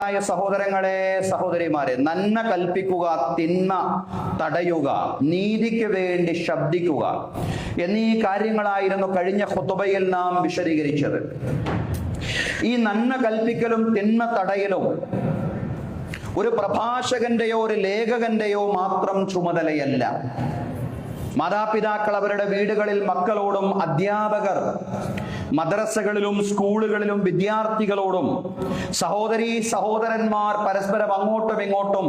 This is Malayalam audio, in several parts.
സഹോദരങ്ങളെ, സഹോദരിമാരെ, നന്മ കൽപ്പിക്കുക, തിന്മ തടയുക, നീതിക്ക് വേണ്ടി ശബ്ദിക്കുക എന്നീ കാര്യങ്ങളായിരുന്നു കഴിഞ്ഞ ഖുതുബയിൽ നാം വിശദീകരിച്ചത്. ഈ നന്മ കൽപ്പിക്കലും തിന്മ തടയലും ഒരു പ്രഭാഷകന്റെയോ ഒരു ലേഖകന്റെയോ മാത്രം ചുമതലയല്ല. മാതാപിതാക്കൾ അവരുടെ വീടുകളിൽ മക്കളോടും, അധ്യാപകർ മദ്രസകളിലും സ്കൂളുകളിലും വിദ്യാർത്ഥികളോടും, സഹോദരീ സഹോദരന്മാർ പരസ്പരം അങ്ങോട്ടും ഇങ്ങോട്ടും,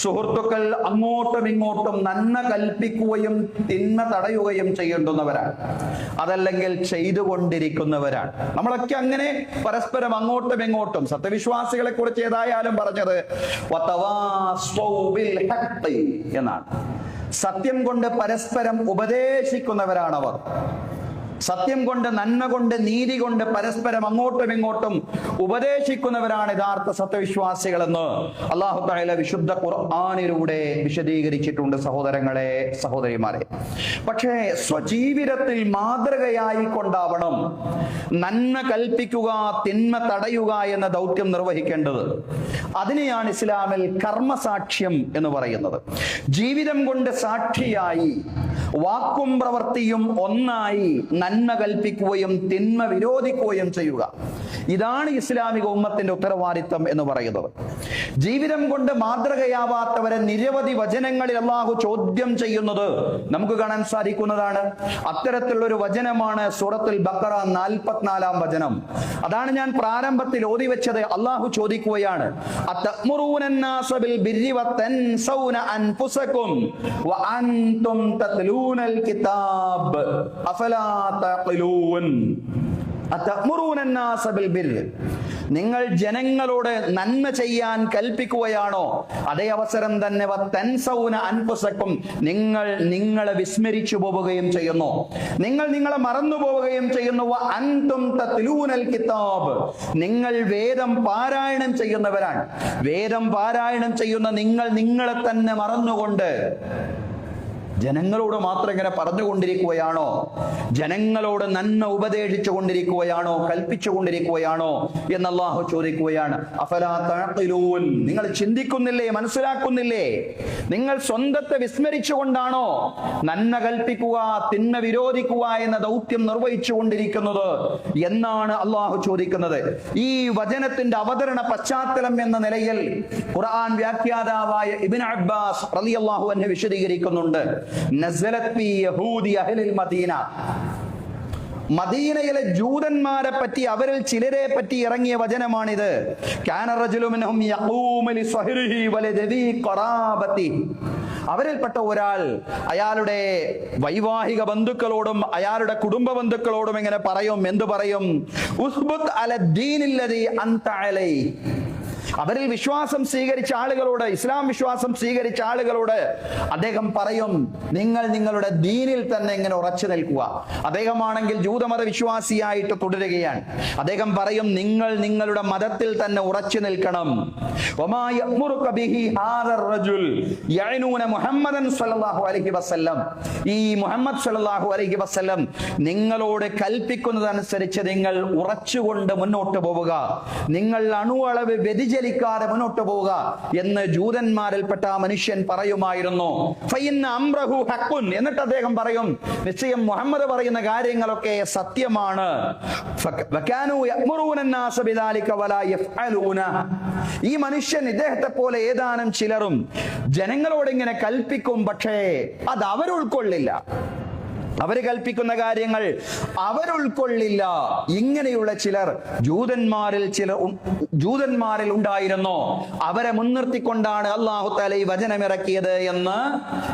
സുഹൃത്തുക്കൾ അങ്ങോട്ടും ഇങ്ങോട്ടും നന്മ കൽപ്പിക്കുകയും തിന്മ തടയുകയും ചെയ്യേണ്ടുന്നവരാണ്, അതല്ലെങ്കിൽ ചെയ്തുകൊണ്ടിരിക്കുന്നവരാണ്. നമ്മളൊക്കെ അങ്ങനെ പരസ്പരം അങ്ങോട്ടും ഇങ്ങോട്ടും, സത്യവിശ്വാസികളെ കുറിച്ച് ഏതായാലും പറഞ്ഞത് എന്നാണ്. സത്യം കൊണ്ട് പരസ്പരം ഉപദേശിക്കുന്നവരാണവർ. സത്യം കൊണ്ട്, നന്മ കൊണ്ട്, നീതി കൊണ്ട് പരസ്പരം അങ്ങോട്ടും ഇങ്ങോട്ടും ഉപദേശിക്കുന്നവരാണ് യഥാർത്ഥ സത്യവിശ്വാസികളെന്ന് അല്ലാഹു തആല വിശുദ്ധ ഖുർആനിലൂടെ വിശദീകരിച്ചിട്ടുണ്ട്. സഹോദരങ്ങളെ, സഹോദരിമാരെ, പക്ഷേ സ്വജീവിതത്തിൽ മാതൃകയായി കൊണ്ടാവണം നന്മ കൽപ്പിക്കുക, തിന്മ തടയുക എന്ന ദൗത്യം നിർവഹിക്കേണ്ടത്. അതിനെയാണ് ഇസ്ലാമിൽ കർമ്മസാക്ഷ്യം എന്ന് പറയുന്നത്. ജീവിതം കൊണ്ട് സാക്ഷിയായി വാക്കും പ്രവൃത്തിയും ഒന്നായി നന്മ കൽപ്പിക്കുകയും തിന്മ വിരോധിക്കുകയും ചെയ്യുക. ഇതാണ് ഇസ്ലാമിക ഉമ്മത്തിന്റെ ഉത്തരവാദിത്തം എന്ന് പറയുന്നത്. ജീവിതം കൊണ്ട് മാതൃകയാവാത്തവരെ നിരവധി വചനങ്ങളിൽ അല്ലാഹു ചോദ്യം ചെയ്യുന്നത് നമുക്ക് കാണാൻ സാധിക്കുന്നതാണ്. അത്തരത്തിലുള്ള ഒരു വചനമാണ് സൂറത്തുൽ ബഖറ 44-ാം വചനം. അതാണ് ഞാൻ പ്രാരംഭത്തിൽ ഓതി വെച്ചത്. അല്ലാഹു ചോദിക്കുകയാണ്, അതഅ്മുറൂനന്നാസ ബിൽ ബിർരി വതൻസൗന അൻഫുസകും വഅൻതും തത്ലൂനൽ കിതാബ് അഫലാ തഖിലൂൻ. അതഅ്മുറൂനന്നാസ ബിൽ ബിർരി, നിങ്ങൾ ജനങ്ങളോട് നന്മ ചെയ്യാൻ കൽപ്പിക്കുകയാണോ? അതേ അവസരം തന്നെ വതൻസൗന അൻഫുസകും, നിങ്ങൾ നിങ്ങളെ വിസ്മരിച്ചു പോവുകയും ചെയ്യുന്നു, നിങ്ങൾ നിങ്ങളെ മറന്നു പോവുകയും ചെയ്യുന്നു. വഅൻതും തത്ലൂനൽ കിതാബ്, നിങ്ങൾ വേദം പാരായണം ചെയ്യുന്നവരാണ്. വേദം പാരായണം ചെയ്യുന്ന നിങ്ങൾ നിങ്ങളെ തന്നെ മറന്നുകൊണ്ട് ജനങ്ങളോട് മാത്രം ഇങ്ങനെ പറഞ്ഞുകൊണ്ടിരിക്കുകയാണോ? ജനങ്ങളോട് നന്മ ഉപദേശിച്ചു കൊണ്ടിരിക്കുകയാണോ? കൽപ്പിച്ചു കൊണ്ടിരിക്കുകയാണോ എന്ന് അല്ലാഹു ചോദിക്കുകയാണ്. അഫലാ തഅഖിലൂൻ, നിങ്ങൾ ചിന്തിക്കുന്നില്ലേ, മനസ്സിലാക്കുന്നില്ലേ? നിങ്ങൾ സ്വന്തത്തെ വിസ്മരിച്ചുകൊണ്ടാണോ നന്മ കൽപ്പിക്കുക, തിന്മ വിരോധിക്കുക എന്ന ദൗത്യം നിർവഹിച്ചു കൊണ്ടിരിക്കുന്നത് എന്നാണ് അല്ലാഹു ചോദിക്കുന്നത്. ഈ വചനത്തിന്റെ അവതരണ പശ്ചാത്തലം എന്ന നിലയിൽ ഖുർആൻ വ്യാഖ്യാതാവായ ഇബ്നു അബ്ബാസ് റളിയല്ലാഹു അൻഹു വിശദീകരിക്കുന്നുണ്ട്. നസലത് ഫീ യഹൂദി അഹ്ലിൽ മദീന, മദീനയിലെ ജൂതന്മാരെ പറ്റി, അവരിൽ ചിലരെ പറ്റി ഇറങ്ങിയ വചനമാണിത്. കാന റജുലു മിൻഹും യഖൂമു ലിസ്വഹ്രിഹി വലദി ഖറാബതി, അവരിൽപ്പെട്ട ഒരാൾ അയാളുടെ വൈവാഹിക ബന്ധുക്കളോടും അയാളുടെ കുടുംബ ബന്ധുക്കളോടും ഇങ്ങനെ പറയും. എന്തു പറയും? ഉസ്ബുത് അലദ്ദീനില്ലദി അൻത അലൈ, അവരിൽ വിശ്വാസം സ്വീകരിച്ച ആളുകളോട്, ഇസ്ലാം വിശ്വാസം സ്വീകരിച്ച ആളുകളോട് അദ്ദേഹം പറയും, നിങ്ങൾ നിങ്ങളുടെ ദീനിൽ തന്നെ ഇങ്ങനെ ഉറച്ചു നിൽക്കുക. അദ്ദേഹമാണെങ്കിൽ ജൂതമത വിശ്വാസിയായിട്ട് തുടരുകയാണ്. അദ്ദേഹം പറയും, നിങ്ങൾ നിങ്ങളുടെ മതത്തിൽ തന്നെ ഉറച്ചു നിൽക്കണം. വമാ യഅ്മുറുക ബിഹി ഹാദർ റജുൽ യഅനൂന മുഹമ്മദൻ സ്വല്ലല്ലാഹു അലൈഹി വസല്ലം, ഈ മുഹമ്മദ് സ്വല്ലല്ലാഹു അലൈഹി വസല്ലം നിങ്ങളോട് കൽപ്പിക്കുന്നതനുസരിച്ച് നിങ്ങൾ ഉറച്ചുകൊണ്ട് മുന്നോട്ട് പോവുക, നിങ്ങൾ അണുവളവ് വ്യതിചലിക്കാതെ മുന്നോട്ട് പോവുക എന്ന് ജൂതന്മാരിൽപ്പെട്ട ആ മനുഷ്യൻ പറയുമായിരുന്നു. ഫഇന്ന അംറഹു ഹഖ്ഖുൻ, എന്നിട്ട് അദ്ദേഹം പറയും, നിശ്ചയം മുഹമ്മദ് പറയുന്ന കാര്യങ്ങളൊക്കെ സത്യമാണ്. വകാനൂ യഅ്മുറൂനന്നാസ ബിദാലിക വലാ യഫ്അലൂന, ഈ മനുഷ്യൻ ഇദ്ദേഹത്തെ പോലെ ഏതാനും ചിലരും ജനങ്ങളോട് ഇങ്ങനെ കൽപ്പിക്കും, പക്ഷേ അത് അവരുൾക്കൊള്ളില്ല. അവര് കൽപ്പിക്കുന്ന കാര്യങ്ങൾ അവരുൾക്കൊള്ളില്ല. ഇങ്ങനെയുള്ള ചിലർ ജൂതന്മാരിൽ ഉണ്ടായിരുന്നു. അവരെ മുൻനിർത്തിക്കൊണ്ടാണ് അല്ലാഹു തആല ഈ വചനം ഇറക്കിയത് എന്ന്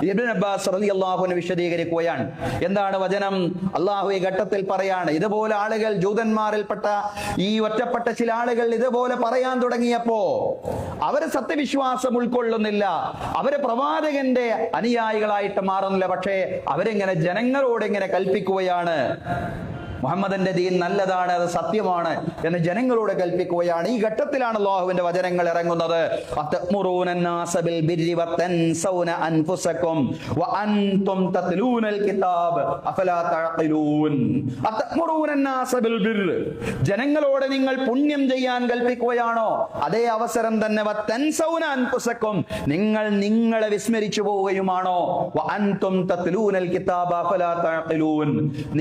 ഇബ്നു അബ്ബാസ് റളിയല്ലാഹു അൻഹു വിശദീകരിക്കുകയാണ്. എന്താണ് വചനം? അല്ലാഹു ഈ ഘട്ടത്തിൽ പറയാണ്, ഇതുപോലെ ആളുകൾ, ജൂതന്മാരിൽപ്പെട്ട ഈ ഒറ്റപ്പെട്ട ചില ആളുകൾ ഇതുപോലെ പറയാൻ തുടങ്ങിയപ്പോ അവര് സത്യവിശ്വാസം ഉൾക്കൊള്ളുന്നില്ല, അവര് പ്രവാചകന്റെ അനുയായികളായിട്ട് മാറുന്നില്ല. പക്ഷേ അവരിങ്ങനെ ജനങ്ങളോട് ഇങ്ങനെ കൽപ്പിക്കുകയാണ്. മുഹമ്മദിന്റെ ദീൻ നല്ലതാണ്, അത് സത്യമാണ് എന്ന് ജനങ്ങളോട് കൽപ്പിക്കുകയാണ്. ഈ ഘട്ടത്തിലാണ് അല്ലാഹുവിന്റെ വചനങ്ങൾ ഇറങ്ങുന്നത്. ജനങ്ങളോട് നിങ്ങൾ പുണ്യം ചെയ്യാൻ കൽപ്പിക്കുകയാണോ? അതേ അവസരം തന്നെ നിങ്ങൾ നിങ്ങളെ വിസ്മരിച്ചു പോവുകയുമാണോ?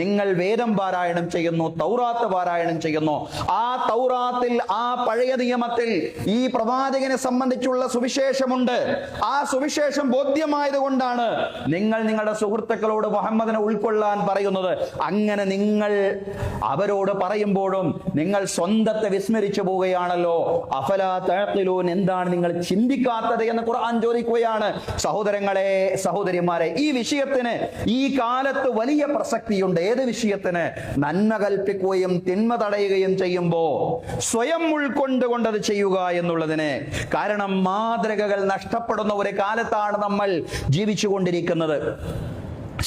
നിങ്ങൾ വേദം പാരായണം ചെയ്യുന്നു, തൗറാത്ത് പാരായണം ചെയ്യുന്നു. ആ തൗറാത്തിൽ, ആ പഴയ നിയമത്തിൽ ഈ പ്രവാചകനെ സംബന്ധിച്ചുള്ള സുവിശേഷമുണ്ട്. ആ സുവിശേഷം ബോധ്യമായത് കൊണ്ടാണ് നിങ്ങൾ നിങ്ങളുടെ സുഹൃത്തുക്കളോട് മുഹമ്മദിനെ ഉൾക്കൊള്ളാൻ പറയുന്നത്. അങ്ങനെ നിങ്ങൾ അവരോട് പറയുമ്പോഴും നിങ്ങൾ സ്വന്തത്തെ വിസ്മരിച്ചു പോവുകയാണല്ലോ. അഫലാ തഅഖിലൂൻ, എന്താണ് നിങ്ങൾ ചിന്തിക്കാത്തത് എന്ന് ഖുർആൻ ചോദിക്കുകയാണ്. സഹോദരങ്ങളെ, സഹോദരിമാരെ, ഈ വിഷയത്തിന് ഈ കാലത്ത് വലിയ പ്രസക്തിയുണ്ട്. ഏത് വിഷയത്തിന്? നന്മ കൽപ്പിക്കുകയും തിന്മ തടയുകയും ചെയ്യുമ്പോ സ്വയം ഉൾക്കൊണ്ടുകൊണ്ടത് ചെയ്യുക എന്നുള്ളതിന്. കാരണം മാതൃകകൾ നഷ്ടപ്പെടുന്ന ഒരു കാലത്താണ് നമ്മൾ ജീവിച്ചുകൊണ്ടിരിക്കുന്നത്.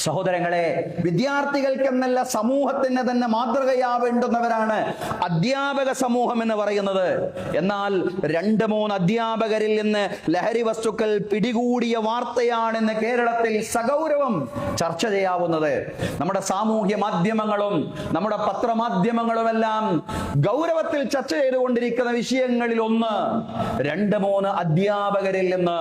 സഹോദരങ്ങളെ, വിദ്യാർത്ഥികൾക്കെന്നല്ല സമൂഹത്തിന് തന്നെ മാതൃകയാവേണ്ടുന്നവരാണ് അധ്യാപക സമൂഹം എന്ന് പറയുന്നത്. എന്നാൽ 2-3 അധ്യാപകരിൽ നിന്ന് ലഹരി വസ്തുക്കൾ പിടികൂടിയ വാർത്തയാണെന്ന് കേരളത്തിൽ സഗൗരവം ചർച്ച ചെയ്യാവുന്നത്. നമ്മുടെ സാമൂഹ്യ മാധ്യമങ്ങളും നമ്മുടെ പത്രമാധ്യമങ്ങളുമെല്ലാം ഗൗരവത്തിൽ ചർച്ച ചെയ്തുകൊണ്ടിരിക്കുന്ന വിഷയങ്ങളിൽ ഒന്ന് 2-3 അധ്യാപകരിൽ നിന്ന്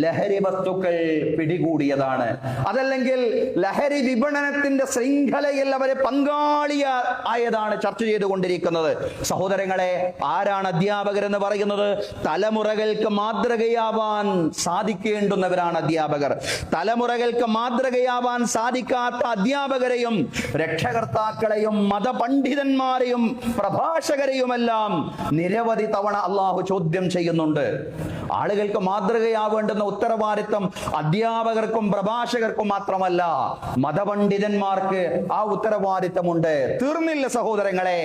ലഹരി വസ്തുക്കൾ പിടികൂടിയതാണ്. അതല്ലെങ്കിൽ ലഹരി വിപണനത്തിന്റെ ശൃംഖലയിൽ അവരെ പങ്കാളിയായതാണ് ചർച്ച ചെയ്തുകൊണ്ടിരിക്കുന്നത്. സഹോദരങ്ങളെ, ആരാണ് അധ്യാപകർ എന്ന് പറയുന്നത്? തലമുറകൾക്ക് മാതൃകയാവാൻ സാധിക്കേണ്ടുന്നവരാണ് അധ്യാപകർ. തലമുറകൾക്ക് മാതൃകയാവാൻ സാധിക്കാത്ത അധ്യാപകരെയും രക്ഷകർത്താക്കളെയും മതപണ്ഡിതന്മാരെയും പ്രഭാഷകരെയുമെല്ലാം നിരവധി തവണ അള്ളാഹു ചോദ്യം ചെയ്യുന്നുണ്ട്. ആളുകൾക്ക് മാതൃകയാവേണ്ടുന്ന ഉത്തരവാദിത്വം അധ്യാപകർക്കും പ്രഭാഷകർക്കും മാത്രമല്ല, മതപണ്ഡിതന്മാർക്ക് ആ ഉത്തരവാദിത്തമുണ്ട്. തീർന്നില്ല സഹോദരങ്ങളെ.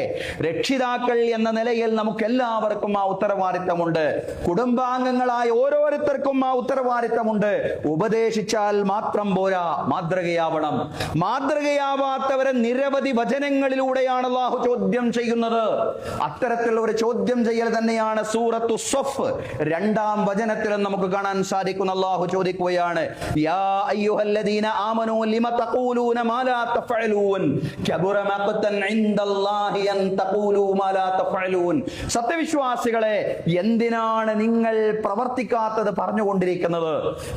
രക്ഷിതാക്കൾ എന്ന നിലയിൽ നമുക്ക് എല്ലാവർക്കും ആ ഉത്തരവാദിത്തമുണ്ട്. കുടുംബാംഗങ്ങളായ ഓരോരുത്തർക്കും ആ ഉത്തരവാദിത്തമുണ്ട്. ഉപദേശിച്ചാൽ മാത്രം പോരാ, മാതൃകയാവണം. മാതൃകയാവാത്തവരെ നിരവധി വചനങ്ങളിലൂടെയാണ് അല്ലാഹു ചോദ്യം ചെയ്യുന്നത്. അത്തരത്തിലുള്ള ഒരു ചോദ്യം ചെയ്യൽ തന്നെയാണ് സൂറത്തു സ്വഫ് 2-ാം വചനത്തിലും നമുക്ക് കാണാൻ സാധിക്കുന്ന. അല്ലാഹു ചോദിക്കുകയാണ്, യാ അയ്യുഹല്ലദീന ആമനൂ ലിമ തഖൂലൂന മാ ലാ തഫഅലൂൻ കബറ മഖ്തൻ ഇൻദല്ലാഹി അൻ തഖൂലൂ മാ ലാ തഫഅലൂൻ. സത്യവിശ്വാസികളെ, എന്തിനാണ് നിങ്ങൾ പ്രവർത്തിക്കാത്തത് പറഞ്ഞുകൊണ്ടിരിക്കുന്നത്?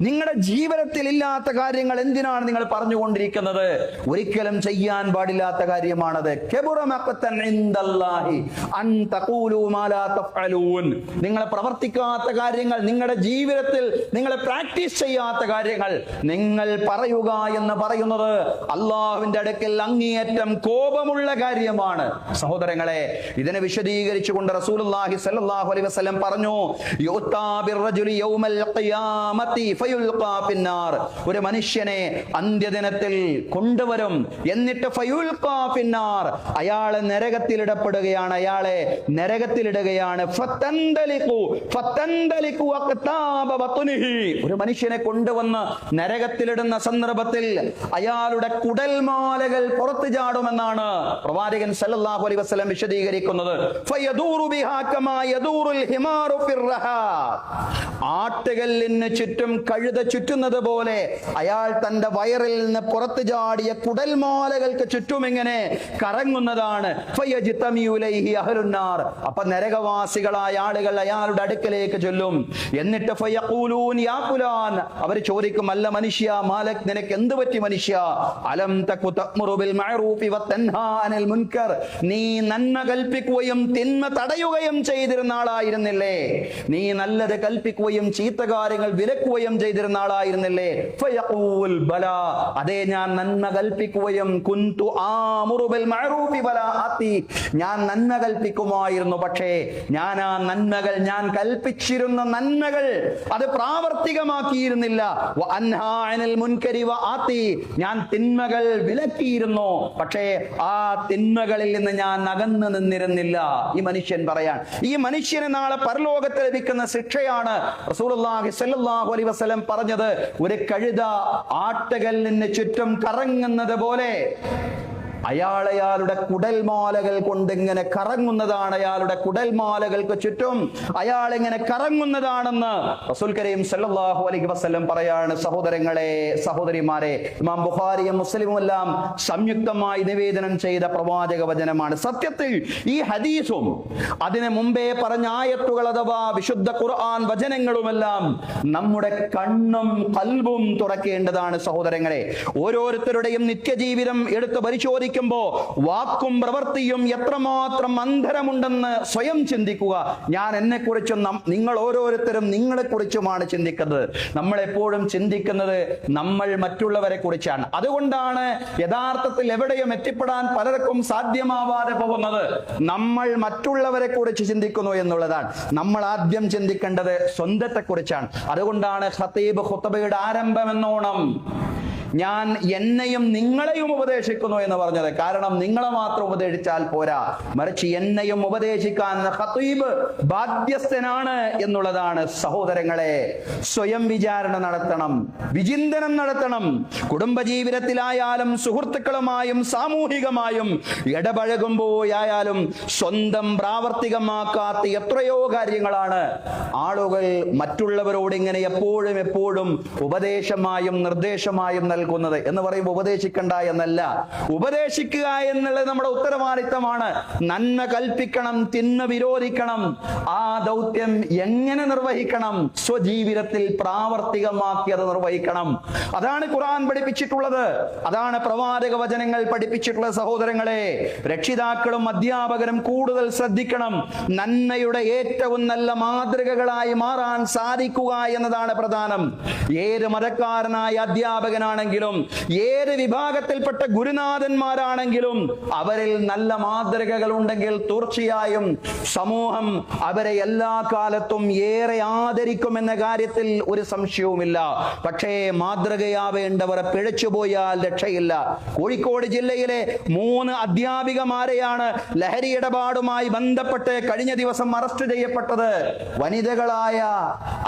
നിങ്ങളുടെ ജീവിതത്തിൽ ഇല്ലാത്ത കാര്യങ്ങൾ എന്തിനാണ് നിങ്ങൾ പറഞ്ഞുകൊണ്ടിരിക്കുന്നത്? ഒരിക്കലും ചെയ്യാൻ പാടില്ലാത്ത കാര്യമാണത്. കബറ മഖ്തൻ ഇൻദല്ലാഹി അൻ തഖൂലൂ മാ ലാ തഫഅലൂൻ. നിങ്ങൾ പ്രവർത്തിക്കാത്ത കാര്യങ്ങൾ, നിങ്ങളുടെ ജീവിതത്തിൽ നിങ്ങൾ പ്രാക്ടീസ് ചെയ്യാത്ത കാര്യങ്ങൾ നിങ്ങൾ പറയുക എന്ന് പറയുന്നത് അള്ളാഹുവിന്റെ അടുക്കൽ അങ്ങേയറ്റം കോപമുള്ള കാര്യമാണ്. സഹോദരങ്ങളെ, ഇതിനെ വിശദീകരിച്ചുകൊണ്ട് റസൂലുള്ളാഹി സ്വല്ലല്ലാഹു അലൈഹി വസല്ലം പറഞ്ഞു, യുത്താ ബിർറജുലി യൗമൽ ഖിയാമത്തി ഫയുൽഖാ ഫിന്നാർ. ഒരു മനുഷ്യനെ അന്ത്യദിനത്തിൽ കൊണ്ടുവരും, എന്നിട്ട് ഫയുൽഖാ ഫിന്നാർ, അയാളെ നരകത്തിലിടപ്പെടുകയാണ്, അയാളെ നരകത്തിലിടുകയാണ്. ഫതന്തലിഖു അഖ്താബ ബത്നിഹി. ഒരു മനുഷ്യനെ കൊണ്ടുവന്ന് നരകത്തിലിടുന്ന സന്ദർഭത്തിൽ അയാളുടെ കുടൽമാലകൾ പുറത്തു ചാടുമെന്നാണ് പ്രവാചകൻ സല്ലല്ലാഹു അലൈഹി വസല്ലം വിശദീകരിക്കുന്നത്. ഫയദൂറു ബിഹാ കമാ യദൂറുൽ ഹിമാറു ഫിർറഹാ. ആട്ടുകല്ലിന് ചുറ്റും കഴുത ചുറ്റുന്നത് പോലെ അയാൾ തന്റെ വയറിൽ നിന്ന് പുറത്തു ചാടിയ കുടൽമാലകൾക്ക് ചുറ്റും ഇങ്ങനെ കറങ്ങുന്നതാണ്. ഫയജ്തമിഉ ഇലൈഹി അഹ്ലുന്നാർ. അപ്പോൾ നരകവാസികളായ ആളുകൾ അയാളുടെ അടുക്കലേക്ക് ചൊല്ലും. എന്നിട്ട് ഫയഖൂലൂൻ യാ ഫുലാൻ, അവർ ചോദിക്കും, അല്ല മനുഷ്യ, മാലക്, നിനക്ക് എന്ത് പറ്റി മനുഷ്യ? അലം തകു തഅ്മുറു ബിൽ മഅറൂഫി വതൻഹാ അനിൽ മുൻകർ. നീ നന്മ കൽപ്പിക്കുകയും തിന്മ തടയുകയും ചെയ്തിരുന്ന ആളായിരുന്നില്ലേ? നീ നല്ലത് കൽപ്പിക്കുകയും ചീത്ത കാര്യങ്ങൾ വിലക്കുകയും ചെയ്തിരുന്ന ആളായിരുന്നില്ലേ? ഫയഖൂൽ ബലാ, അതെ, ഞാൻ നന്മ കൽപ്പിക്കുകയും കുന്തു ആമുറു ബിൽ മഅറൂഫി വലാ ആതി, ഞാൻ നന്മ കൽപ്പിക്കുമായിരുന്നു, പക്ഷേ ഞാൻ ആ നന്മകൾ, ഞാൻ കൽപ്പിച്ചിരുന്ന നന്മകൾ അത് പ്രാവർത്തികമാക്കിയിരുന്നില്ല. വഅൻഹാ അനിൽ മുൻകരി വആതി, ഞാൻ തിന്മകൾ വിലക്കിയിരുന്നു, പക്ഷേ ആ തിന്മകളിൽ നിന്ന് ഞാൻ അകന്നു നിന്നിരുന്നില്ല. ഈ മനുഷ്യൻ പറയാൻ, ഈ മനുഷ്യന് നാളെ പരലോകത്ത് ലഭിക്കുന്ന ശിക്ഷയാണ് റസൂലുള്ളാഹി സ്വല്ലല്ലാഹു അലൈഹി വസല്ലം പറഞ്ഞത്. ഒരു കഴുത ആട്ടുകല്ലിന് ചുറ്റും കറങ്ങുന്നത് പോലെ അയാളുടെ കുടൽമാലകൾ കൊണ്ട് ഇങ്ങനെ കറങ്ങുന്നതാണ്, അയാളുടെ കുടൽമാലകൾക്ക് ചുറ്റും അയാൾ ഇങ്ങനെ കറങ്ങുന്നതാണെന്ന് റസൂൽ കരീം സല്ലല്ലാഹു അലൈഹി വസല്ലം പറയാണ്. സഹോദരങ്ങളെ, സഹോദരിമാരെ, ഇമാം ബുഖാരിയും മുസ്ലിമും എല്ലാം സംയുക്തമായി നിവേദനം ചെയ്ത പ്രവാചക വചനമാണ്. സത്യത്തിൽ ഈ ഹദീസും അതിനു മുമ്പേ പറഞ്ഞ ആയത്തുകൾ അഥവാ വിശുദ്ധ ഖുർആൻ വചനങ്ങളുമെല്ലാം നമ്മുടെ കണ്ണും ഖൽബും തുറക്കേണ്ടതാണ്. സഹോദരങ്ങളെ, ഓരോരുത്തരുടെയും നിത്യജീവിതം എടുത്ത് പരിശോധിക്കുമ്പോൾ വാക്കും പ്രവൃത്തിയും എത്രമാത്രം അന്തരമുണ്ടെന്ന് സ്വയം ചിന്തിക്കുക. ഞാൻ എന്നെ കുറിച്ചും നിങ്ങൾ ഓരോരുത്തരും നിങ്ങളെ കുറിച്ചുമാണ് ചിന്തിക്കുന്നത്. നമ്മൾ എപ്പോഴും ചിന്തിക്കുന്നത് നമ്മൾ മറ്റുള്ളവരെ കുറിച്ചാണ്. അതുകൊണ്ടാണ് യഥാർത്ഥത്തിൽ എവിടെയും എത്തിപ്പെടാൻ പലർക്കും സാധ്യമാവാതെ പോകുന്നത്. നമ്മൾ മറ്റുള്ളവരെ കുറിച്ച് ചിന്തിക്കുന്നു എന്നുള്ളതാണ്. നമ്മൾ ആദ്യം ചിന്തിക്കേണ്ടത് സ്വന്തത്തെ കുറിച്ചാണ്. അതുകൊണ്ടാണ് ഖതീബ് ഖുത്ബയുടെ ആരംഭം എന്നോണം ഞാൻ എന്നെയും നിങ്ങളെയും ഉപദേശിക്കുന്നു എന്ന് പറഞ്ഞത്. കാരണം നിങ്ങളെ മാത്രം ഉപദേശിച്ചാൽ പോരാ, മറിച്ച് എന്നെയും ഉപദേശിക്കാൻ ഖതീബ് ബാധ്യസ്ഥനാണ് എന്നുള്ളതാണ്. സഹോദരങ്ങളെ, സ്വയം വിചാരണ നടത്തണം, വിചിന്തനം നടത്തണം. കുടുംബജീവിതത്തിലായാലും സുഹൃത്തുക്കളുമായും സാമൂഹികമായും ഇടപഴകുമ്പോഴായാലും സ്വന്തം പ്രാവർത്തികമാക്കാത്ത എത്രയോ കാര്യങ്ങളാണ് ആളുകൾ മറ്റുള്ളവരോട് ഇങ്ങനെ എപ്പോഴും ഉപദേശമായും നിർദ്ദേശമായും നൽകുന്നത്. എന്ന് പറയുമ്പോൾ ഉപദേശിക്കണ്ട എന്നല്ല, ഉപദേശിക്കുക എന്നുള്ളത് നമ്മുടെ ഉത്തരവാദിത്തമാണ്. നന്മ കൽപ്പിക്കണം, തിന്മ വിരോധിക്കണം. ആ ദൗത്യം എങ്ങനെ നിർവഹിക്കണം? സ്വജീവിതത്തിൽ പ്രാവർത്തികമാക്കി അത് നിർവഹിക്കണം. അതാണ് ഖുർആൻ പഠിപ്പിച്ചിട്ടുള്ളത്, അതാണ് പ്രവാചക വചനങ്ങൾ പഠിപ്പിച്ചിട്ടുള്ളത്. സഹോദരങ്ങളെ, രക്ഷിതാക്കളും അധ്യാപകരും കൂടുതൽ ശ്രദ്ധിക്കണം. നന്മയുടെ ഏറ്റവും നല്ല മാതൃകകളായി മാറാൻ സാധിക്കുക എന്നതാണ് പ്രധാനം. ഏത് മതക്കാരനായ അധ്യാപകനാണെങ്കിലും ഏത് വിഭാഗത്തിൽപ്പെട്ട ഗുരുനാഥന്മാരാണെങ്കിലും അവരിൽ നല്ല മാതൃകകൾ ഉണ്ടെങ്കിൽ തീർച്ചയായും സമൂഹം അവരെ എല്ലാ കാലത്തും ഏറെ ആദരിക്കുമെന്ന കാര്യത്തിൽ ഒരു സംശയവുമില്ല. പക്ഷേ മാതൃകയാവേണ്ടവർ പിഴച്ചുപോയാൽ രക്ഷയില്ല. കോഴിക്കോട് ജില്ലയിലെ 3 അധ്യാപികമാരെയാണ് ലഹരി ഇടപാടുമായി ബന്ധപ്പെട്ട് കഴിഞ്ഞ ദിവസം അറസ്റ്റ് ചെയ്യപ്പെട്ടത്. വനിതകളായ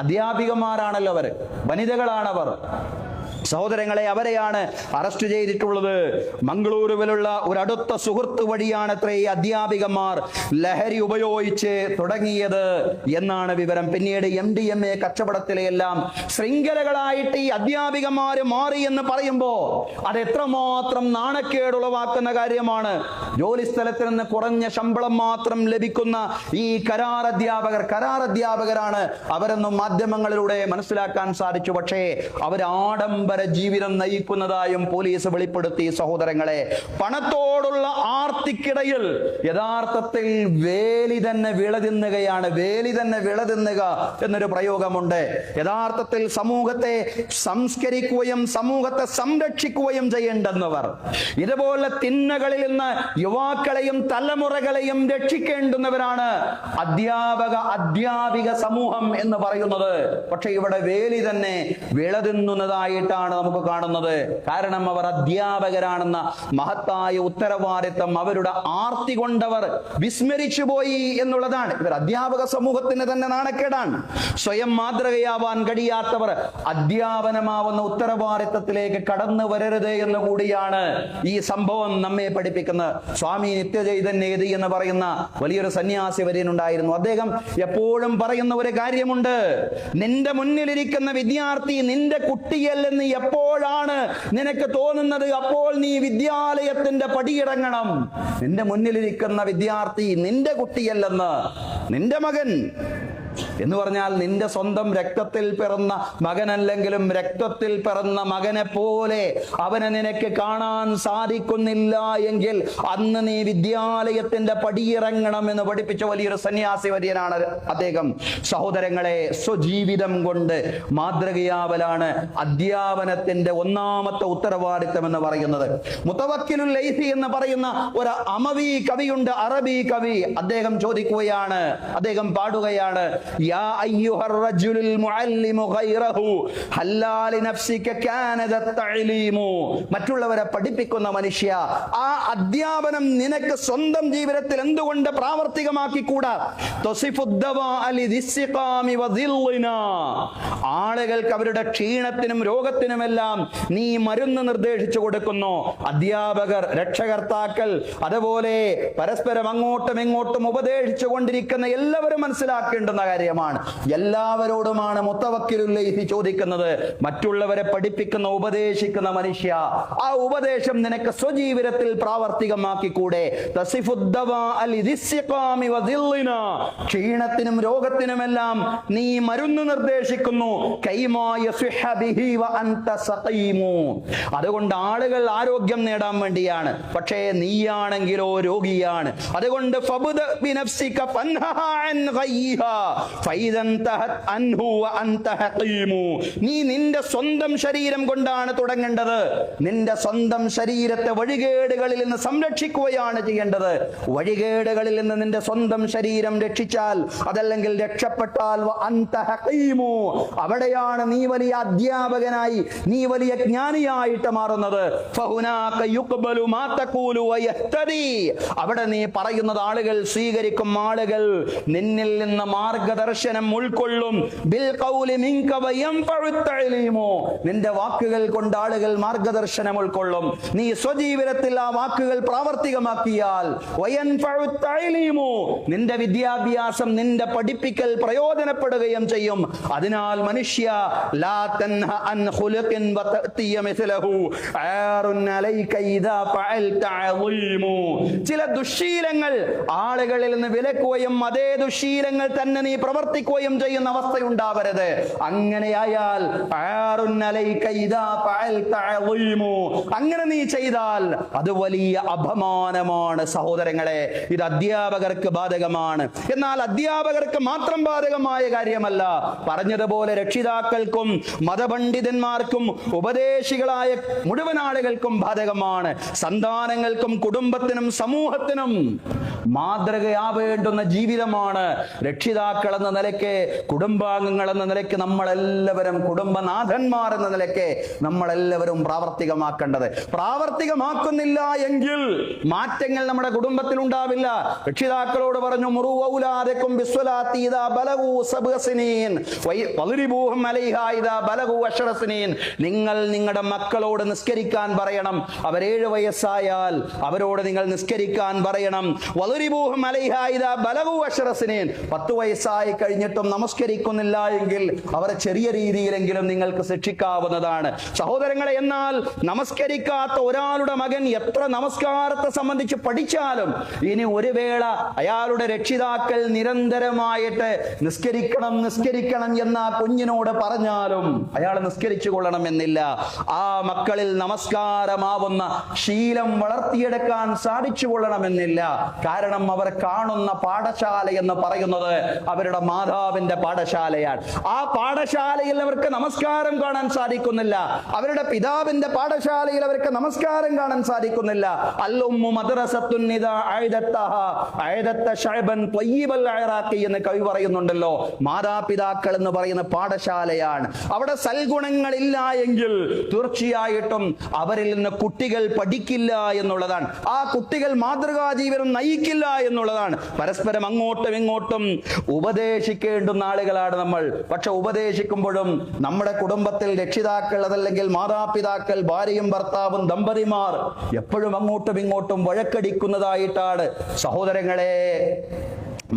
അധ്യാപികമാരാണല്ലോ അവർ, വനിതകളാണവർ. സഹോദരങ്ങളെ, അവരെയാണ് അറസ്റ്റ് ചെയ്തിട്ടുള്ളത്. മംഗളൂരുവിലുള്ള ഒരു അടുത്ത സുഹൃത്ത് വഴിയാണ് അത്രേ ഈ അധ്യാപികമാർ ലഹരി ഉപയോഗിച്ച് തുടങ്ങിയത് എന്നാണ് വിവരം. പിന്നീട് MDMA കച്ചവടത്തിലെല്ലാം ശൃംഖലകളായിട്ട് ഈ അധ്യാപികമാര് മാറി എന്ന് പറയുമ്പോൾ അത് എത്രമാത്രം നാണക്കേടുളവാക്കുന്ന കാര്യമാണ്. ജോലി സ്ഥലത്ത് നിന്ന് കുറഞ്ഞ ശമ്പളം മാത്രം ലഭിക്കുന്ന ഈ കരാർ അധ്യാപകരാണ് അവരെന്നും മാധ്യമങ്ങളിലൂടെ മനസ്സിലാക്കാൻ സാധിച്ചു. പക്ഷേ അവർ ആഡംബര ജീവിതം നയിക്കുന്നതായും പോലീസ് വെളിപ്പെടുത്തി. സഹോദരങ്ങളെ, പണത്തോടുള്ള ആർത്തിക്കിടയിൽ യഥാർത്ഥത്തിൽ വേലി തന്നെ വിളതിന്നുകയാണ്. വേലി തന്നെ വിളതിന്നുക എന്നൊരു പ്രയോഗമുണ്ട്. യഥാർത്ഥത്തിൽ സമൂഹത്തെ സംസ്കരിക്കുകയും സമൂഹത്തെ സംരക്ഷിക്കുകയും ചെയ്യേണ്ടുന്നവർ ഇതുപോലെ തിന്മകളിൽ നിന്ന് യുവാക്കളെയും തലമുറകളെയും രക്ഷിക്കേണ്ടുന്നവരാണ് അധ്യാപിക സമൂഹം എന്ന് പറയുന്നത്. പക്ഷെ ഇവിടെ വേലി തന്നെ വിളതിന്നുന്നതായിട്ടാണ് നമുക്ക് കാണുന്നത്. കാരണം അവർ അധ്യാപകരാണെന്ന മഹത്തായ ഉത്തരവാദിത്തം അവരുടെ ആർത്തി കൊണ്ടവർ വിസ്മരിച്ചു പോയി എന്നുള്ളതാണ്. ഇവർ അധ്യാപക സമൂഹത്തിന് തന്നെ നാണക്കേടാണ്. സ്വയം മാതൃകയാവാൻ കഴിയാത്തവർ അധ്യാപനമാവുന്ന ഉത്തരവാദിത്തത്തിലേക്ക് കടന്നു വരരുത് എന്ന് കൂടിയാണ് ഈ സംഭവം നമ്മെ പഠിപ്പിക്കുന്നത്. സ്വാമി നിത്യചൈതന്യതി എന്ന് പറയുന്ന വലിയൊരു സന്യാസി വര്യനുണ്ടായിരുന്നു. അദ്ദേഹം എപ്പോഴും പറയുന്ന ഒരു കാര്യമുണ്ട്: നിന്റെ മുന്നിലിരിക്കുന്ന വിദ്യാർത്ഥി നിന്റെ കുട്ടിയല്ലെന്ന് എപ്പോഴാണ് നിനക്ക് തോന്നുന്നത് അപ്പോൾ നീ വിദ്യാലയത്തിന്റെ പടിയിറങ്ങണം. നിന്റെ മുന്നിലിരിക്കുന്ന വിദ്യാർത്ഥി നിന്റെ കുട്ടിയല്ലെന്ന്, നിന്റെ മകൻ എന്ന് പറഞ്ഞാൽ നിന്റെ സ്വന്തം രക്തത്തിൽ പിറന്ന മകനല്ലെങ്കിലും രക്തത്തിൽ പിറന്ന മകനെ പോലെ അവനെ നിനക്ക് കാണാൻ സാധിക്കുന്നില്ല എങ്കിൽ അന്ന് നീ വിദ്യാലയത്തിന്റെ പടിയിറങ്ങണം എന്ന് പഠിപ്പിച്ച വലിയൊരു സന്യാസി വര്യനാണ് അദ്ദേഹം. സഹോദരങ്ങളെ, സ്വജീവിതം കൊണ്ട് മാതൃകയാവലാണ് അധ്യാപനത്തിന്റെ ഒന്നാമത്തെ ഉത്തരവാദിത്തം എന്ന് പറയുന്നത്. മുതവക്കിലുൽ ലൈസി എന്ന് പറയുന്ന ഒരു അമവി കവിയുണ്ട്, അറബി കവി. അദ്ദേഹം ചോദിക്കുകയാണ്, അദ്ദേഹം പാടുകയാണ്: യാ അയ്യുഹർ റജുലുൽ മുഅല്ലിമു ഗൈറഹു ഹല്ലാ ലിനഫ്സിക കാന ദത്തഅലീമു. മറ്റുള്ളവരെ പഠിപ്പിക്കുന്ന മനുഷ്യ, ആ അധ്യാപനം നിനക്ക് സ്വന്തം ജീവിതത്തിൽ എന്തുകൊണ്ട് പ്രാവർത്തികമാക്കിക്കൂടാ? ആളുകൾക്ക് അവരുടെ ക്ഷീണത്തിനും രോഗത്തിനുമെല്ലാം നീ മരുന്ന് നിർദ്ദേശിച്ചു കൊടുക്കുന്നു. അധ്യാപകർ, രക്ഷകർത്താക്കൾ, അതുപോലെ പരസ്പരം അങ്ങോട്ടും ഇങ്ങോട്ടും ഉപദേശിച്ചു കൊണ്ടിരിക്കുന്ന എല്ലാവരും മനസ്സിലാക്കേണ്ടുന്ന കാര്യമാണ്. എല്ലാവരോടുമാണ് മുത്തവക്കിലുൽ ലൈസി ചോദിക്കുന്നത്. മറ്റുള്ളവരെ പഠിപ്പിക്കുന്ന, ഉപദേശിക്കുന്ന മനുഷ്യ, ആ ഉപദേശം നിനക്ക് സ്വജീവിതത്തിൽ പ്രാവർത്തികമാക്കിക്കൂടെ? ക്ഷീണത്തിനും രോഗത്തിനുമെല്ലാം നീ മരുന്ന് നിർദ്ദേശിക്കുന്നു. അതുകൊണ്ട് ആളുകൾ ആരോഗ്യം നേടാൻ വേണ്ടിയാണ്, പക്ഷേ നീയാണെങ്കിലോ രോഗിയാണ്. അതുകൊണ്ട് നീ നിന്റെ സ്വന്തം ശരീരം കൊണ്ടാണ് തുടങ്ങേണ്ടത്. നിന്റെ സ്വന്തം ശരീരത്തെ വഴികേടുകളിൽ നിന്ന് സംരക്ഷിക്കുകയാണ് ചെയ്യേണ്ടത്. വഴികേടുകളിൽ നിന്ന് നിന്റെ സ്വന്തം ശരീരം രക്ഷിച്ചാൽ, അതല്ലെങ്കിൽ രക്ഷപ്പെട്ടാൽ, അവിടെയാണ് നീ വലിയ അധ്യാപകനായി, നീ വലിയ ജ്ഞാനിയായിട്ട് മാറുന്നത്. അവിടെ നീ പറയുന്നത് ആളുകൾ സ്വീകരിക്കും. ആളുകൾ നിന്നിൽ നിന്ന് മാർഗദർശനം ഉൾക്കൊള്ളും. നിന്റെ വാക്കുകൾ കൊണ്ട് ആളുകൾ മാർഗദർശനം ഉൾക്കൊള്ളും. നീ സ്വജീവിതത്തിൽ ആ വാക്കുകൾ പ്രാവർത്തികമാക്കിയാൽ നിന്റെ വിദ്യാഭ്യാസം, നിന്റെ പഠിപ്പിക്കൽ പ്രയോജനപ്പെടുകയും ചെയ്യും. അതിനാൽ മനുഷ്യ, ലാ തൻഹ അൻ ഖുലുഖിൻ വതഅതിയ മിസ്ലഹു ആറുൻ അലൈക ഇദാ ഫഅൽത അളീമു. ചില ദുശ്ശീലങ്ങൾ ആളുകളിൽ നിന്ന് വിലക്കുകയും അതേ ദുശ്ശീലങ്ങൾ തന്നെ നീ പ്രവർത്തിക്കുകയും ചെയ്യുന്ന അവസ്ഥയുണ്ടാവരുത്. അങ്ങനെയായാൽ ആറുൻ അലൈക ഇദാ ഫഅൽത അളീമു, അങ്ങനെ നീ ചെയ്താൽ അത് വലിയ അപമാനമാണ്. സഹോദരങ്ങളെ, ഇത് അധ്യാപകർക്ക് ബാധകമാണ്. എന്നാൽ അധ്യാപകർക്ക് മാത്രം ബാധകമായ കാര്യമല്ല. പറഞ്ഞതുപോലെ രക്ഷിതാക്കൾക്കും മതപണ്ഡിതന്മാർക്കും ഉപദേശികളായ മുഴുവൻ ആളുകൾക്കും ബാധകമാണ്. സന്താനങ്ങൾക്കും കുടുംബത്തിനും സമൂഹത്തിനും മാതൃകയാവേണ്ടുന്ന ജീവിതമാണ് രക്ഷിതാക്കൾ എന്ന നിലയ്ക്ക്, കുടുംബാംഗങ്ങൾ എന്ന നിലയ്ക്ക്, നമ്മളെല്ലാവരും കുടുംബനാഥന്മാർ എന്ന നിലയ്ക്ക് നമ്മളെല്ലാവരും പ്രാവർത്തികമാക്കേണ്ടത്. പ്രാവർത്തികമാക്കുന്നില്ല എങ്കിൽ മാറ്റങ്ങൾ നമ്മുടെ കുടുംബത്തിൽ ഉണ്ടാവില്ല. രക്ഷിതാക്കളോട് പറഞ്ഞു, മുറു ഔലാദക്കും ബിസ്സലാത്തി ഇദാ ബലഗു സബ്അ സിനീൻ വദ്രിബൂഹും അലൈഹാ ഇദാ ബലഗു അശ്റ സിനീൻ. നിങ്ങൾ നിങ്ങളുടെ മക്കളോട് നിസ്കരിക്കാൻ പറയണം. അവർ 7 വയസ്സായാൽ അവരോട് നിങ്ങൾ നിസ്കരിക്കാൻ പറയണം. വദ്രിബൂഹും അലൈഹാ ഇദാ ബലഗു അശ്റ സിനീൻ. 10 വയസ്സായി കഴിഞ്ഞിട്ടും നമസ്കരിക്കുന്നില്ല എങ്കിൽ അവരെ ചെറിയ രീതിയിലെങ്കിലും നിങ്ങൾക്ക് ശിക്ഷിക്കാവുന്നതാണ്. സഹോദരങ്ങളെ, എന്നാൽ നമസ്കരിക്കാത്ത ഒരാളുടെ മകൻ എത്ര നമസ്കാരത്തെ സംബന്ധിച്ച് പഠിച്ചാലും ഇനി ഒരു വേള അയാളുടെ രക്ഷിതാക്കൾ നിരന്തരമായിട്ട് നിസ്കരിക്കണം നിസ്കരിക്കണം എന്ന കുഞ്ഞിനോട് പറഞ്ഞാലും അയാൾ നിസ്കരിച്ചു കൊള്ളണം എന്നില്ല. ആ മക്കളിൽ നമസ്കാരമാവുന്ന ശീലം വളർത്തിയെടുക്കാൻ സാധിച്ചു കൊള്ളണമെന്നില്ല. കാരണം അവർ കാണുന്ന പാഠശാല എന്ന് പറയുന്നത് അവരുടെ മാതാവിന്റെ പാഠശാലയാണ്. ആ പാഠശാലയിൽ അവർക്ക് നമസ്കാരം കാണാൻ സാധിക്കുന്നില്ല. അവരുടെ പിതാവിന്റെ പാഠശാലയിൽ അവർക്ക് നമസ്കാരം കാണാൻ സാധിക്കുന്നില്ല. അൽഉമ്മു മദ്റസത്തുൻ ഇദാ അഅദത്തഹാ അഅദത്ത ശഅബൻ ത്വയ്യിബൽ അറാഖി എന്ന് കവി പറയുന്നുണ്ടല്ലോ. മാതാപിതാക്കൾ എന്ന് പറയുന്ന പാഠശാലയാണ്. അവിടെ സൽഗുണങ്ങളില്ല എങ്കിൽ തീർച്ചയായിട്ടും അവരിൽ നിന്ന് കുട്ടികൾ പഠിക്കില്ല എന്നുള്ളതാണ്. ആ കുട്ടികൾ മാതൃകാ ജീവിതം നയിക്കില്ല എന്നുള്ളതാണ്. പരസ്പരം അങ്ങോട്ടും ഇങ്ങോട്ടും ഉപദേശിക്കേണ്ടുന്ന ആളുകളാണ് നമ്മൾ. പക്ഷെ ഉപദേശിക്കുമ്പോഴും നമ്മുടെ കുടുംബത്തിൽ രക്ഷിതാക്കൾ, അതല്ലെങ്കിൽ മാതാപിതാക്കൾ, ഭാര്യയും ഭർത്താവും, ദമ്പതിമാർ എപ്പോഴും അങ്ങോട്ടും ഇങ്ങോട്ടും വഴക്കടിക്കുന്നതായിട്ടാണ് സഹോദരങ്ങളെ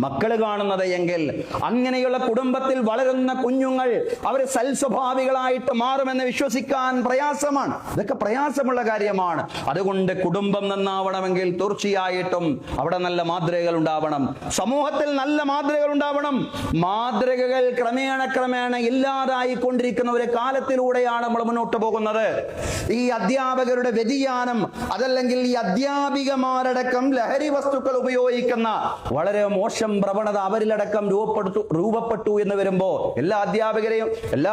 മക്കള് കാണുന്നത് എങ്കിൽ, അങ്ങനെയുള്ള കുടുംബത്തിൽ വളരുന്ന കുഞ്ഞുങ്ങൾ അവർ സൽസ്വഭാവികളായിട്ട് മാറുമെന്ന് വിശ്വസിക്കാൻ പ്രയാസമാണ്. ഇതൊക്കെ പ്രയാസമുള്ള കാര്യമാണ്. അതുകൊണ്ട് കുടുംബം നന്നാവണമെങ്കിൽ തീർച്ചയായിട്ടും അവിടെ നല്ല മാതൃകകൾ ഉണ്ടാവണം. സമൂഹത്തിൽ നല്ല മാതൃകകൾ ഉണ്ടാവണം. മാതൃകകൾ ക്രമേണ ഇല്ലാതായിക്കൊണ്ടിരിക്കുന്ന ഒരു കാലത്തിലൂടെയാണ് നമ്മൾ മുന്നോട്ട് പോകുന്നത്. ഈ അധ്യാപകരുടെ വ്യതിയാനം, അതല്ലെങ്കിൽ ഈ അധ്യാപികമാരടക്കം ലഹരി വസ്തുക്കൾ ഉപയോഗിക്കുന്ന വളരെ മോശം മോശം പ്രവണത അവരിലടക്കം രൂപപ്പെട്ടു എന്ന് വരുമ്പോ എല്ലാ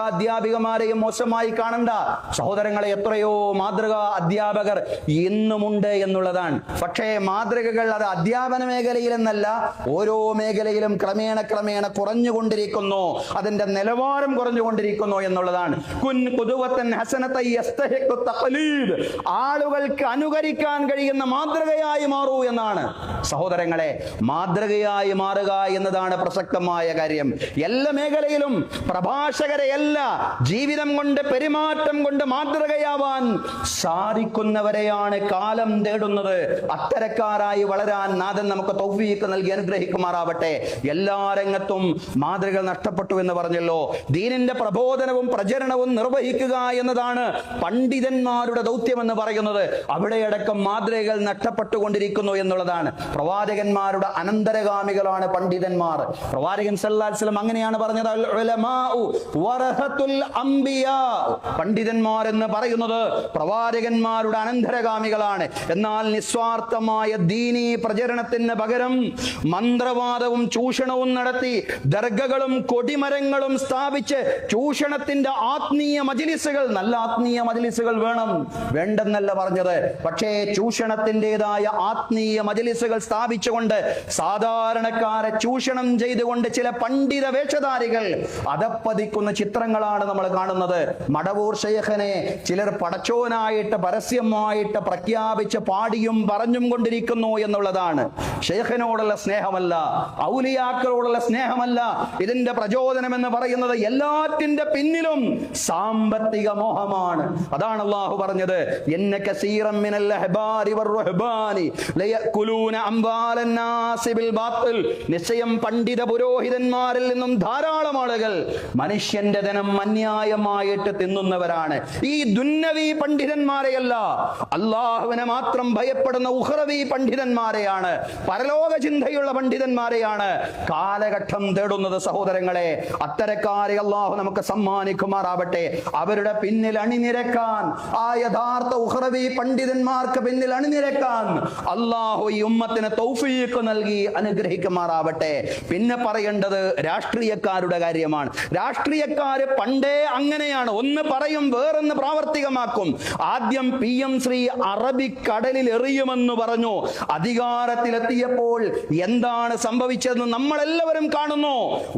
അധ്യാപികമാരെയും മോശമായി കാണണ്ട സഹോദരങ്ങളെ. എത്രയോ മാതൃകാ അധ്യാപകർ ഇന്നുമുണ്ട് എന്നുള്ളതാണ്. പക്ഷേ മാതൃകകൾ അത് അധ്യാപന മേഖലയിലെന്നല്ല, ഓരോ മേഖലയിലും ക്രമേണ കുറഞ്ഞുകൊണ്ടിരിക്കുന്നു, അതിന്റെ നിലവാരം കുറഞ്ഞുകൊണ്ടിരിക്കുന്നു എന്നുള്ളതാണ്. ആളുകൾക്ക് അനുകരിക്കാൻ കഴിയുന്ന മാതൃകയായി മാറൂ എന്നാണ് സഹോദരങ്ങളെ. മാതൃകയായി മാറുക എന്നതാണ് പ്രസക്തമായ കാര്യം. എല്ലാ മേഖലയിലും പ്രഭാഷകരെ ജീവിതം കൊണ്ട് പെരുമാറ്റം കൊണ്ട് മാതൃകയാവാൻ സാധിക്കുന്നവരെയാണ് കാലം തേടുന്നത്. അത്തരക്കാരായി വളരാൻ നാഥൻ നമുക്ക് തൗഫീഖ് നൽകി അനുഗ്രഹിക്കുമാറാവട്ടെ. എല്ലാ രംഗത്തും മാതൃകകൾ നഷ്ടപ്പെട്ടു എന്ന് പറഞ്ഞല്ലോ. ദീനിന്റെ പ്രബോധനവും പ്രചരണവും നിർവഹിക്കുക എന്നതാണ് പണ്ഡിതന്മാരുടെ ദൗത്യം എന്ന് പറയുന്നത്. അവിടെയടക്കം മാതൃകകൾ നഷ്ടപ്പെട്ടുകൊണ്ടിരിക്കുന്നു എന്നുള്ളതാണ്. പ്രവാചകന്മാരുടെ അനന്തരഗാമികളാണ് പണ്ഡിതന്മാർ. പ്രവാചകൻ സല്ലല്ലാഹു അലൈഹി വസല്ലം അങ്ങനെയാണ് പറഞ്ഞത്, അൽ ഉലമാഉ വറഹത്തുൽ അംബിയാ. പണ്ഡിതന്മാർ എന്ന് പറയുന്നത് പ്രവാചകന്മാരുടെ അനന്തരഗാമികളാണ്. എന്നാൽ നിസ്വാർത്ഥമായ ദീനീ പ്രചരണത്തിന് പകരം മന്ത്രവാദവും ചൂഷണവും നടത്തി ദർഗകളും കൊടിമരങ്ങളും സ്ഥാപിച്ച് ചൂഷണത്തിന്റെ ആത്മീയ മജ്ലിസുകൾ, നല്ല ആത്മീയ മജ്ലിസുകൾ വേണ്ടെന്നല്ല പറഞ്ഞത്, പക്ഷേ ചൂഷണത്തിൻ്റെതായ ആത്മീയ മജ്ലിസുകൾ സ്ഥാപിച്ചുകൊണ്ട് സാധാരണക്കാരെ ചൂഷണം ചെയ്തുകൊണ്ട് ചില പണ്ഡിത വേഷധാരികൾ അതപ്പതിക്കുന്ന ചിത്രങ്ങളാണ് നമ്മൾ കാണുന്നത്. മടവൂർ ശൈഖിനെ ചിലർ പടച്ചോനായിട്ട് പരസ്യമായിട്ട് പ്രഖ്യാപിച്ച് പാടിയും പറഞ്ഞും കൊണ്ടിരിക്കുന്നു എന്നുള്ളതാണ്. ശൈഖിനോടുള്ള സ്നേഹമല്ല, ഔലിയാക്കളോടുള്ള സ്നേഹമല്ല ഇതിന്റെ പ്രചോദനം എന്ന് പറയുന്നത്. എല്ലാറ്റിന്റെ പിന്നിലും സാമ്പത്തിക മോഹമാണ്. അതാണ് അല്ലാഹു പറഞ്ഞത്, ഇന്ന കസീറൻ മിനൽ അഹ്ബാരി വറുഹ്ബാനി ലയകുലൂന അംവാലൻ നാസി ബിൽ ബാത്തിൽ. നിശ്ചയം പണ്ഡിത പുരോഹിതന്മാരിൽ നിന്നും ധാരാളം ആളുകൾ മനുഷ്യന്റെ ധനം അന്യായമായിട്ട് തിന്നുന്നവരാണ്. ഈ ദുന്നവി പണ്ഡിതന്മാരെയല്ല, അല്ലാഹുവിനെ മാത്രം ഭയപ്പെടുന്ന ഉഖ്റവി പണ്ഡിതന്മാരെയാണ്, പരലോക ചിന്തയുള്ള പണ്ഡിതന്മാരെയാണ് കാലഘട്ടം തേടുന്നത്. സഹോദരങ്ങളെ, അത്തരക്കാരെ അല്ലാഹു നമുക്ക് സമ്മാനിക്കുമാറാവട്ടെ. അവരുടെ പിന്നിൽ അണിനിരക്കാൻ, ആ യഥാർത്ഥ ഉഖ്റവി പണ്ഡിതന്മാർക്ക് പിന്നിൽ അണിനിരക്കാൻ അല്ലാഹു ഈ ഉമ്മത്തിന് തൗഫീഖ് നൽകി അനുഗ്രഹിക്കുമാറാവട്ടെ. പിന്നെ പറയേണ്ടത് രാഷ്ട്രീയക്കാരുടെ കാര്യമാണ്. രാഷ്ട്രീയക്കാര് പണ്ടേ അങ്ങനെയാണ്, ഒന്ന് പറയും വേറൊന്ന് പ്രാവർത്തികമാക്കും. ആദ്യം PM ശ്രീ അറബിക്കടലിൽ എറിയുമെന്ന് പറഞ്ഞു. അധികാരത്തിലെത്തിയപ്പോൾ എന്താണ് സംഭവിച്ചതെന്ന് നമ്മളെല്ലാവരും കാണുന്നു.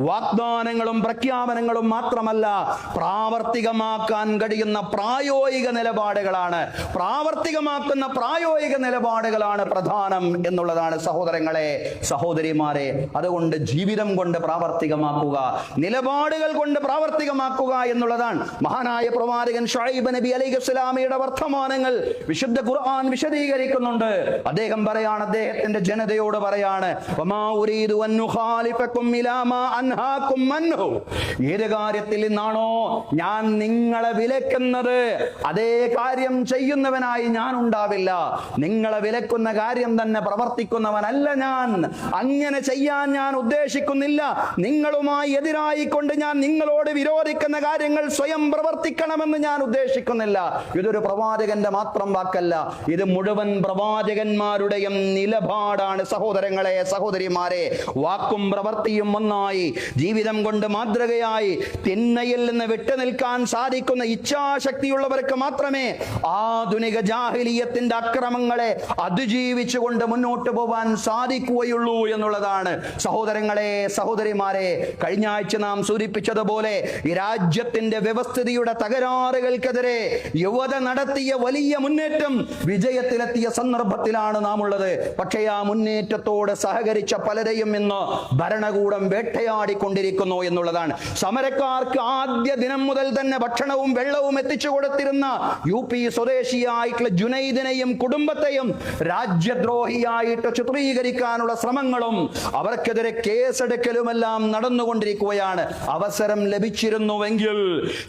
വാഗ്ദാനങ്ങളും പ്രഖ്യാപനങ്ങളും മാത്രമല്ല, പ്രാവർത്തികമാക്കാൻ കഴിയുന്ന പ്രായോഗിക നിലപാടുകളാണ്, പ്രാവർത്തികമാക്കുന്ന പ്രായോഗിക നിലപാടുകളാണ് പ്രധാനം എന്നുള്ളതാണ് സഹോദരങ്ങളെ, സഹോദരിമാരെ. അതുകൊണ്ട് ജീവിതം കൊണ്ട് പ്രാവർത്തികമാക്കുക, നിലപാടുകൾ കൊണ്ട് പ്രാവർത്തികമാക്കുക എന്നുള്ളതാണ്. മഹാനായ പ്രവാചകൻ ശുഐബ് നബി അലൈഹിസ്സലാമയുടെ വർത്തമാനങ്ങൾ വിശുദ്ധ ഖുർആൻ വിശദീകരിക്കുന്നുണ്ട്. അദ്ദേഹം പറയാണ്, അദ്ദേഹത്തിന്റെ ജനതയോട് പറയാണ്, വമാ ഉരീദു അൻ നുഖാലിഫകും ഇലാ മാ അൻഹാകും അൻഹു. ഏത് കാര്യത്തിൽ നിന്നാണോ ഞാൻ നിങ്ങളെ വിലക്കുന്നത് അതേ കാര്യം ചെയ്യുന്നവനായി ഞാൻ ഉണ്ടാവില്ല. നിങ്ങളെ വിലക്കുന്ന കാര്യം തന്നെ പ്രവർത്തിക്കുന്നവനല്ല ഞാൻ. അങ്ങനെ ചെയ്യാൻ ഞാൻ ഉദ്ദേശിക്കുന്നില്ല. നിങ്ങളുമായി എതിരായിക്കൊണ്ട് ഞാൻ നിങ്ങളോട് വിരോധിക്കുന്ന കാര്യങ്ങൾ സ്വയം പ്രവർത്തിക്കണമെന്ന് ഞാൻ ഉദ്ദേശിക്കുന്നില്ല. ഇതൊരു പ്രവാചകന്റെ മാത്രം വാക്കല്ല, ഇത് മുഴുവൻ പ്രവാചകന്മാരുടെയും നിലപാടാണ്. സഹോദരങ്ങളെ, സഹോദരിമാരെ, വാക്കും പ്രവൃത്തിയും ഒന്നായി ജീവിതം കൊണ്ട് മാതൃകയായി തിന്മയിൽ നിന്ന് വിട്ടുനിൽക്കാൻ സാധിക്കുന്ന ഇച്ഛാശക്തിയുള്ളവർക്ക് മാത്രമേ ആധുനിക ജാഹിലിയത്തിന്റെ അക്രമങ്ങളെ അതിജീവിച്ചുകൊണ്ട് മുന്നോട്ട് പോവാൻ സാധിക്കുകയുള്ളൂ എന്നുള്ളതാണ്. സഹോദരങ്ങളെ, സഹോദരിമാരെ, കഴിഞ്ഞ ആഴ്ച നാം സൂചിപ്പിച്ചതുപോലെ ഈ രാജ്യത്തിന്റെ വ്യവസ്ഥിതിയുടെ തകരാറുകൾക്കെതിരെ യുവത നടത്തിയ വലിയ മുന്നേറ്റം വിജയത്തിലെത്തിയ സന്ദർഭത്തിലാണ് നാം ഉള്ളത്. പക്ഷേ ആ മുന്നേറ്റത്തോട് സഹകരിച്ച പലരെയും ഇന്ന് ഭരണകൂടം വേട്ടയാടിക്കൊണ്ടിരിക്കുന്നു എന്നുള്ളതാണ്. സമരക്കാർക്ക് ആദ്യ ദിനം മുതൽ തന്നെ ഭക്ഷണവും വെള്ളവും എത്തിച്ചു കൊടുത്തിരുന്ന UP സ്വദേശിയായിട്ടുള്ള ജുനൈദിനെയും കുടുംബത്തെയും രാജ്യദ്രോഹിയായിട്ട് ചിത്രീകരിക്കാനുള്ള ശ്രമങ്ങളും അവർക്കെതിരെ കേസെടുക്കലുമെല്ലാം നടന്നുകൊണ്ടിരിക്കുകയാണ്. അവസരം ലഭിച്ചിരുന്നുവെങ്കിൽ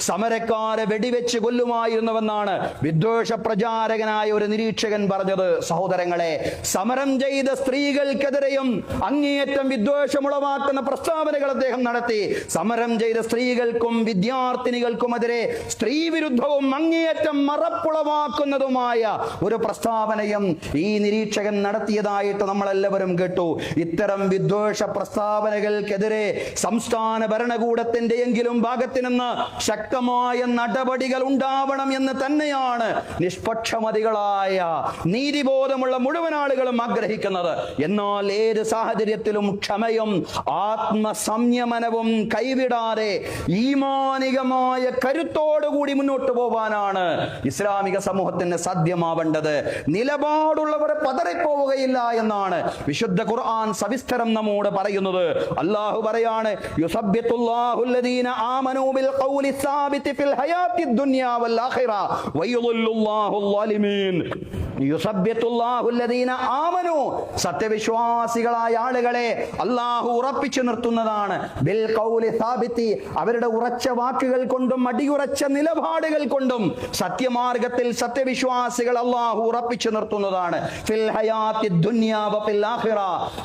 സമരക്കാരെ വെടിവെച്ച് കൊല്ലുമായിരുന്നുവെന്നാണ് വിദ്വേഷ പ്രചാരകനായ ഒരു നിരീക്ഷകൻ പറഞ്ഞത്. സഹോദരങ്ങളെ, സമരം ചെയ്ത സ്ത്രീകൾക്കെതിരെയും അങ്ങേയറ്റം വിദ്വേഷമുളവാക്കുന്ന പ്രസ്താവനകൾ അദ്ദേഹം നടത്തി. സമരം ചെയ്ത സ്ത്രീകൾക്കും വിദ്യാർത്ഥിനികൾക്കുമെതിരെ സ്ത്രീ വിരുദ്ധവും അങ്ങേയറ്റം മറപ്പുളവാക്കുന്നതുമായ ഒരു പ്രസ്താവനയും ഈ നിരീക്ഷകൻ നടത്തിയതായിട്ട് നമ്മളെല്ലാവരും കേട്ടു. ഇത്തരം ഇത്തരം വിദ്വേഷ പ്രസ്താവനകൾക്കെതിരെ സംസ്ഥാന ഭരണകൂടത്തിന്റെയെങ്കിലും ഭാഗത്ത് നിന്ന് ശക്തമായ നടപടികൾ ഉണ്ടാവണം എന്ന് തന്നെയാണ് നിഷ്പക്ഷമതികളായ നീതിബോധമുള്ള മുഴുവൻ ആളുകളും ആഗ്രഹിക്കുന്നത്. എന്നാൽ ഏത് സാഹചര്യത്തിലും ക്ഷമയും ആത്മസംയമനവും കൈവിടാതെ ഈമാനികമായ കരുത്തോടുകൂടി മുന്നോട്ട് പോവാനാണ് ഇസ്ലാമിക സമൂഹത്തിന് സാധ്യമാവേണ്ടത്. നിലപാടുള്ളവർ പതറിപ്പോവുകയില്ല എന്നാണ് വിശുദ്ധ ഖുർആൻ സവിസ്തരം നമ്മോട് പറയുന്നത്. അല്ലാഹു പറയാണ്, യുസബ്ബിതുല്ലാഹു അല്ലദീന ആമനൂ ബിൽ ഖൗലി സാബിതി ഫിൽ ഹയാത്തിദ് ദുനിയാ വൽ ആഖിറ വയദുല്ലുല്ലാഹു അൽ-ളാലിമീൻ. യുസബ്ബിതുല്ലാഹു അല്ലദീന ആമനൂ, സത്യവിശ്വാസികളായ ആളുകളെ അല്ലാഹു ഉറപ്പിച്ചു നിർത്തുന്നതാണ്. ബിൽ ഖൗലി സാബിതി, അവരുടെ ഉറച്ച വാക്കുകൾ കൊണ്ടും അടിയുറച്ച നിലപാടുകൾ കൊണ്ടും സത്യമാർഗത്തിൽ സത്യവിശ്വാസികൾ അല്ലാഹു ഉറപ്പിച്ചു നിർത്തുന്നതാണ്. ഫിൽ ഹയാത്തിദ് ദുനിയാ വൽ ആഖിറ,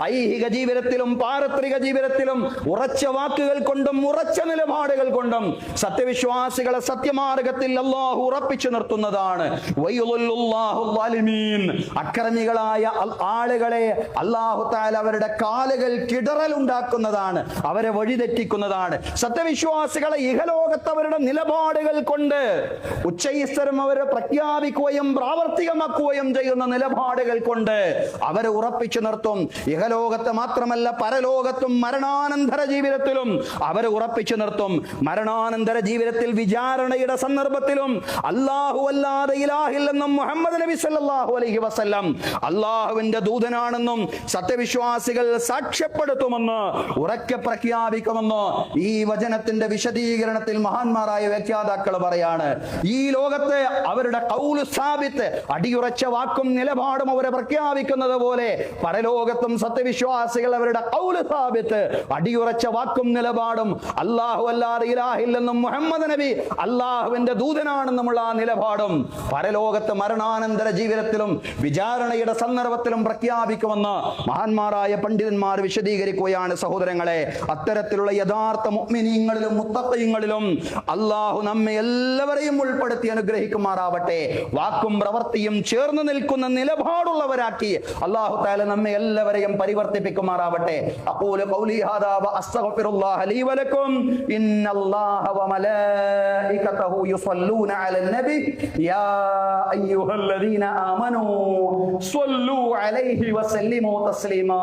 ഐഹിക ജീവിതത്തിലും പാരത്രിക ജീവിതത്തിലും ഉറച്ച വാക്കുകൾ കൊണ്ടും ഉറച്ച നിലപാടുകൾ കൊണ്ടും സത്യവിശ്വാസികളെ സത്യമാർഗത്തിൽ അല്ലാഹു ഉറപ്പിച്ചു നിർത്തുന്നതാണ്. വയദുല്ലുല്ലാഹു അൽ-ളാലിമീൻ, അക്രമികളായ ആളുകളെ അല്ലാഹു തആല അവരുടെ കാലുകൾ കിടറൽ ഉണ്ടാക്കുന്നതാണ്, അവരെ വഴിതെറ്റിക്കുന്നതാണ്. സത്യവിശ്വാസികളെ ഇഹലോകത്ത് അവരുടെ നിലപാടുകൾ കൊണ്ട് ഉച്ചയിസ്തരം അവരെ പ്രഖ്യാപിക്കുകയും പ്രാവർത്തികമാക്കുകയും ചെയ്യുന്ന നിലപാടുകൾ കൊണ്ട് അവരെ ഉറപ്പിച്ചു നിർത്തും. ഇഹലോകത്ത് മാത്രമല്ല പരലോകത്തും മരണാനന്തര ജീവിതത്തിലും അവരെ ഉറപ്പിച്ചു നിർത്തും. മരണാനന്തര ജീവിതത്തിൽ വിചാരണയുടെ സന്ദർഭത്തിലും അല്ലാഹു അല്ലാതെ ഇലാഹില്ലെന്നും മുഹമ്മദ് നബി സല്ലല്ലാഹു അലൈഹി വസല്ലം അല്ലാഹുവിന്റെ ദൂതനാണെന്നും സത്യവിശ്വാസികൾ സാക്ഷ്യപ്പെടുത്തുമെന്ന് ഉറക്കെ പ്രഖ്യാപിക്കുമെന്ന് ഈ വചനത്തിന്റെ വിശദീകരണത്തിൽ മഹാന്മാരായ വ്യാഖ്യാതാക്കൾ പറയാണ്. ഈ ലോകത്ത് അവരുടെ ഖൗലു സാബിത്ത്, അടിയുറച്ച വാക്കും നിലപാടും അവരെ പ്രഖ്യാപിക്കുന്നത് പോലെ പരലോകത്തും സത്യവിശ്വാസികൾ അവരുടെ ഖൗലു സാബിത്ത്, അടിയുറച്ച വാക്കും നിലപാടും അല്ലാഹു അല്ലാതെ ഇലാഹില്ലെന്നും മുഹമ്മദ് നബി അല്ലാഹുവിന്റെ ദൂതനാണെന്നുമുള്ള ആ നിലപാടും പരലോകത്ത് മരണാനന്തര ജീവിതത്തിലും വിചാരണയുടെ സന്ദർഭത്തിലും പ്രഖ്യാപിക്കുമെന്ന് മഹാന്മാരായ പണ്ഡിതന്മാർ വിശദീകരിക്കുകയാണ്. സഹോദരങ്ങളെ, അത്തരത്തിലുള്ള യഥാർത്ഥ മുഅ്മിനീങ്ങളിലും മുത്തഖീങ്ങളിലും അല്ലാഹു നമ്മെ എല്ലാവരെയും ഉൾപ്പെടുത്തി അനുഗ്രഹിക്കുമാറാവട്ടെ. വാക്കും പ്രവൃത്തിയും ചേർന്ന് നിൽക്കുന്ന നിലപാടുള്ളവരാക്കി അല്ലാഹു തആല നമ്മെ എല്ലാവരെയും പരിവർത്തിപ്പിക്കുമാറാവട്ടെ. അഖൂലു ഖൗലി ഹാദാ വ അസ്തഗ്ഫിറുല്ലാഹ ലീ വലക്കും. ഇന്നല്ലാഹ വ മലായികതഹു യുസല്ലൂന അലൻ നബി യാ അയ്യുഹല്ലദീന ആമനൂ സ്വല്ലൂ അലൈഹി വസല്ലിമൂ തസ്ലീമാ.